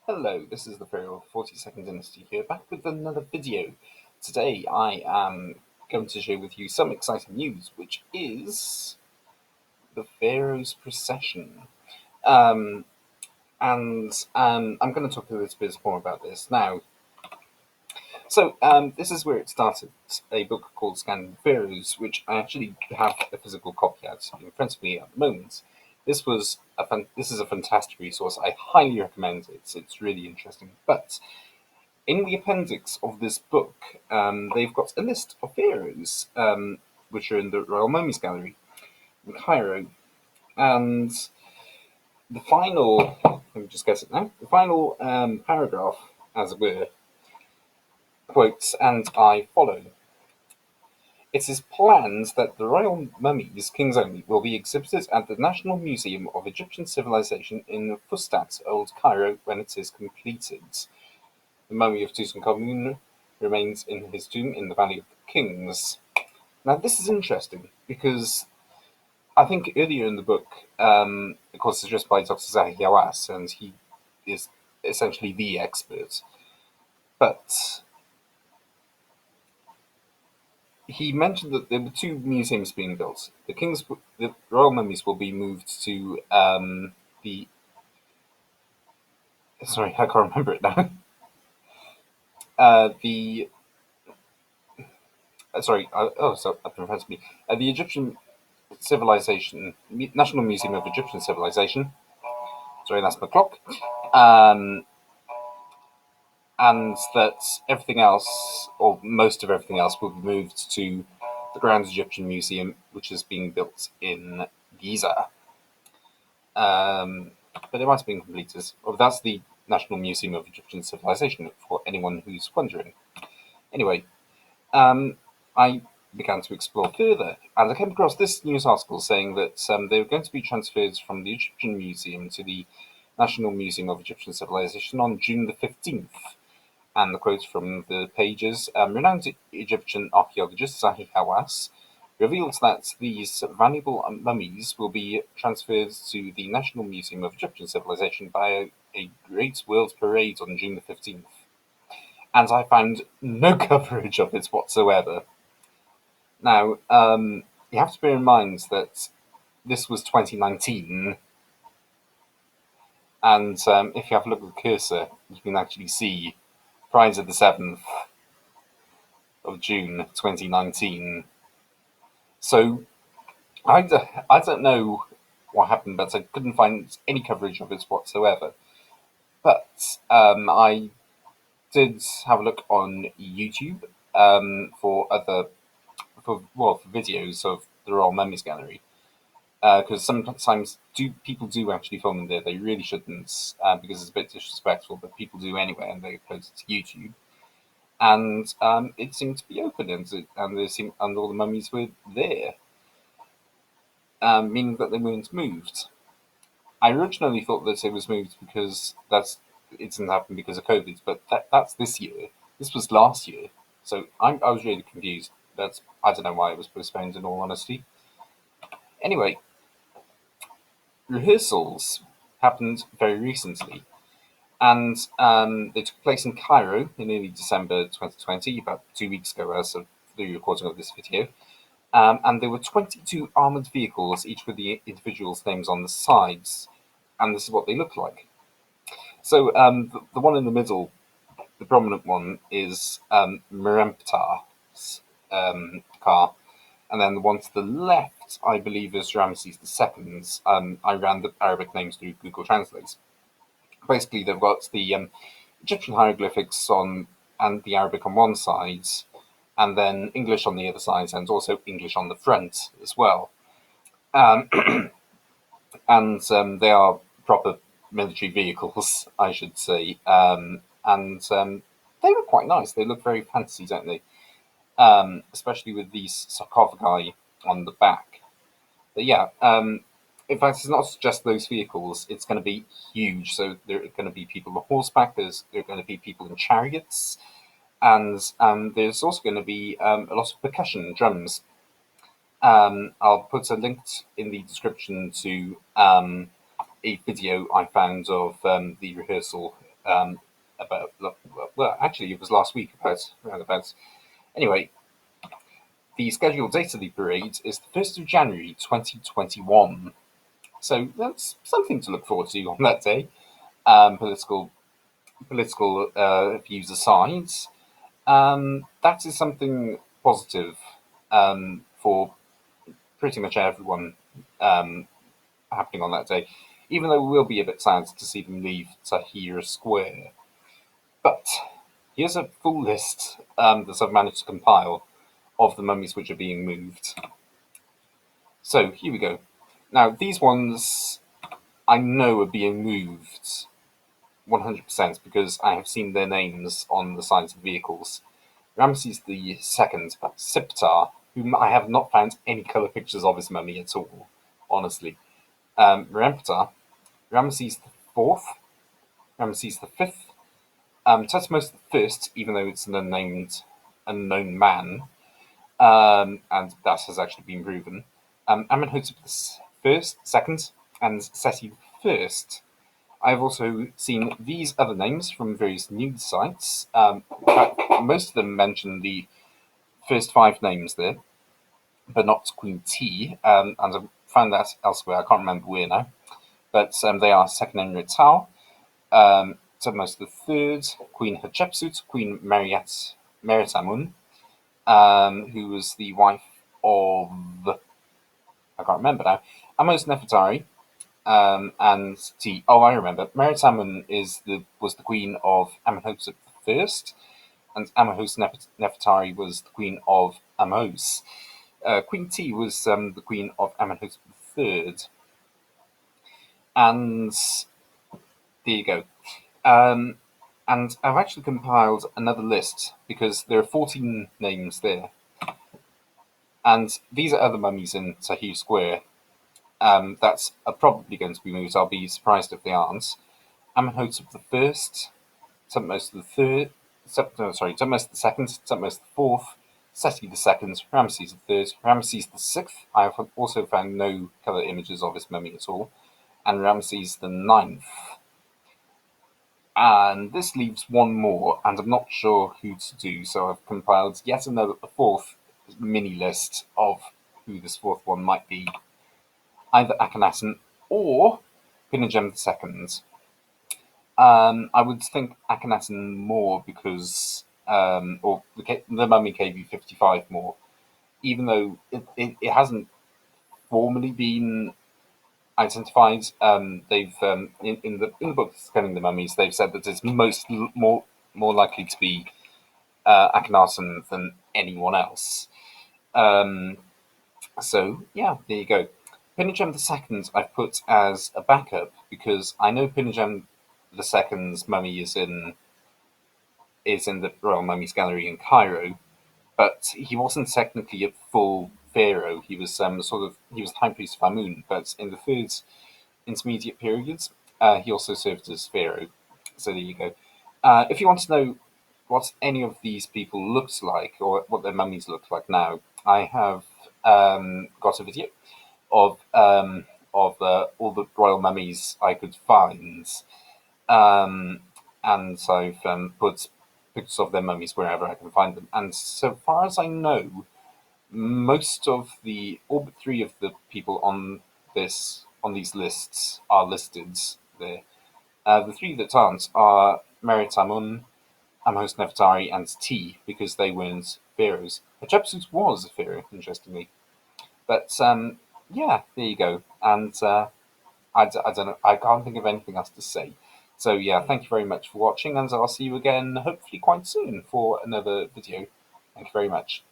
Hello, this is the Pharaoh of 42nd Dynasty here, back with another video. Today I am going to share with you some exciting news, which is the Pharaohs Procession. Um, I'm going to talk a little bit more about this now. This is where it started, a book called Scandinavian Pharaohs, which I actually have a physical copy out in front of me at the moment. This is a fantastic resource. I highly recommend it. It's really interesting. But in the appendix of this book, they've got a list of pharaohs, which are in the Royal Mummies Gallery in Cairo. And the final, let me just guess it now, the final paragraph, as it were, quotes, and I follow. It is planned that the royal mummies, kings only, will be exhibited at the National Museum of Egyptian Civilization in Fustat, Old Cairo, when it is completed. The mummy of Tutankhamun remains in his tomb in the Valley of the Kings. Now, this is interesting because I think earlier in the book, of course, it's just by Dr. Zahi Hawass, and he is essentially the expert. But he mentioned that there were two museums being built. The royal mummies will be moved to the. Sorry, I can't remember it now. The sorry, so up in front of me. The Egyptian Civilization, National Museum of Egyptian Civilization. Sorry, that's my clock. Um, and that everything else, or most of everything else, will be moved to the Grand Egyptian Museum, which is being built in Giza. But it might have been completed. Or that's the National Museum of Egyptian Civilization, for anyone who's wondering. Anyway, I began to explore further, and I came across this news article saying that they were going to be transferred from the Egyptian Museum to the National Museum of Egyptian Civilization on June the 15th. And the quote from the pages, renowned Egyptian archaeologist Zahi Hawass reveals that these valuable mummies will be transferred to the National Museum of Egyptian Civilization by a great world parade on June the 15th. And I found no coverage of it whatsoever. Now, you have to bear in mind that this was 2019, and if you have a look at the cursor, you can actually see Friday the 7th of June 2019. So I don't know what happened, but I couldn't find any coverage of it whatsoever. But I did have a look on YouTube for videos of the Royal Mummies Gallery, because sometimes people do actually film in there. They really shouldn't, because it's a bit disrespectful, but people do anyway, and they post it to YouTube. And it seemed to be open, and all the mummies were there, meaning that they weren't moved. I originally thought that it was moved because it didn't happen because of COVID, but that's this year. This was last year, so I was really confused. I don't know why it was postponed. In all honesty, anyway, rehearsals happened very recently, and they took place in Cairo in early December 2020, about 2 weeks ago as of the recording of this video. And there were 22 armored vehicles, each with the individuals' names on the sides, and this is what they look like. So the one in the middle, the prominent one, is Meremptar's car, and then the one to the left, I believe, is Ramses II's. I ran the Arabic names through Google Translate. Basically, they've got the Egyptian hieroglyphics on and the Arabic on one side, and then English on the other side, and also English on the front as well. Um, and they are proper military vehicles, I should say. And they look quite nice. They look very fancy, don't they? Especially with these sarcophagi on the back. But yeah, in fact, it's not just those vehicles. It's going to be huge. So there are going to be people on horseback. There are going to be people in chariots, and there's also going to be a lot of percussion, drums. I'll put a link in the description to a video I found of the rehearsal about well, actually, it was last week around about. Anyway, the scheduled date of the parade is the 1st of January 2021. So that's something to look forward to on that day. Political views aside, that is something positive for pretty much everyone happening on that day. Even though we will be a bit sad to see them leave Tahrir Square. But here's a full list that I've managed to compile of the mummies which are being moved. So here we go. Now these ones I know are being moved 100% because I have seen their names on the sides of vehicles. Ramses II Siptar, whom I have not found any colour pictures of his mummy at all, honestly. Meremptar, Ramses IV, Ramses V, Tutmos I, even though it's an unknown man, and that has actually been proven. Amenhotep I, second, and Seti I. I've also seen these other names from various news sites. In fact, most of them mention the first 5 names there, but not Queen T, and I've found that elsewhere. I can't remember where now. But they are Akhenaten, Tutmos III, Queen Hatshepsut, Queen Meritamun, who was the wife of, I can't remember now, Amos Nefertari, and T. Oh, I remember. Meritamun was the queen of Amenhotep I, and Amos Nefertari was the queen of Amos. Queen T was the queen of Amenhotep III, and there you go. And I've actually compiled another list because there are 14 names there. And these are other mummies in Tahrir Square that are probably going to be moved. I'll be surprised if they aren't. Amenhotep I, Tutmos III, Tutmos II, Tutmos IV, Seti II, Ramses III, Ramses VI. I have also found no colour images of his mummy at all, and Ramses IX. And this leaves one more, and I'm not sure who to do, so I've compiled yet another fourth mini list of who this fourth one might be. Either Akhenaten or Pinedjem II. I would think Akhenaten more because, or the Mummy KB55 more, even though it hasn't formally been identified. They've in the book Scanning the Mummies, they've said that it's more likely to be Akhenaten than anyone else. So yeah, there you go. Pinedjem II I've put as a backup because I know Pinedjem II's mummy is in the Royal Mummies Gallery in Cairo, but he wasn't technically a full pharaoh. He was he was high priest of Amun, but in the third intermediate periods, he also served as pharaoh. So there you go. If you want to know what any of these people looked like or what their mummies look like now, I have got a video of all the royal mummies I could find, and I've put pictures of their mummies wherever I can find them. And so far as I know, all but 3 of the people on these lists are listed there. The 3 that aren't are Meritamun, Amos Nefertari, and T, because they weren't pharaohs. Hatshepsut was a pharaoh, interestingly. But yeah, there you go. And I don't know, I can't think of anything else to say. So yeah, thank you very much for watching, and I'll see you again hopefully quite soon for another video. Thank you very much.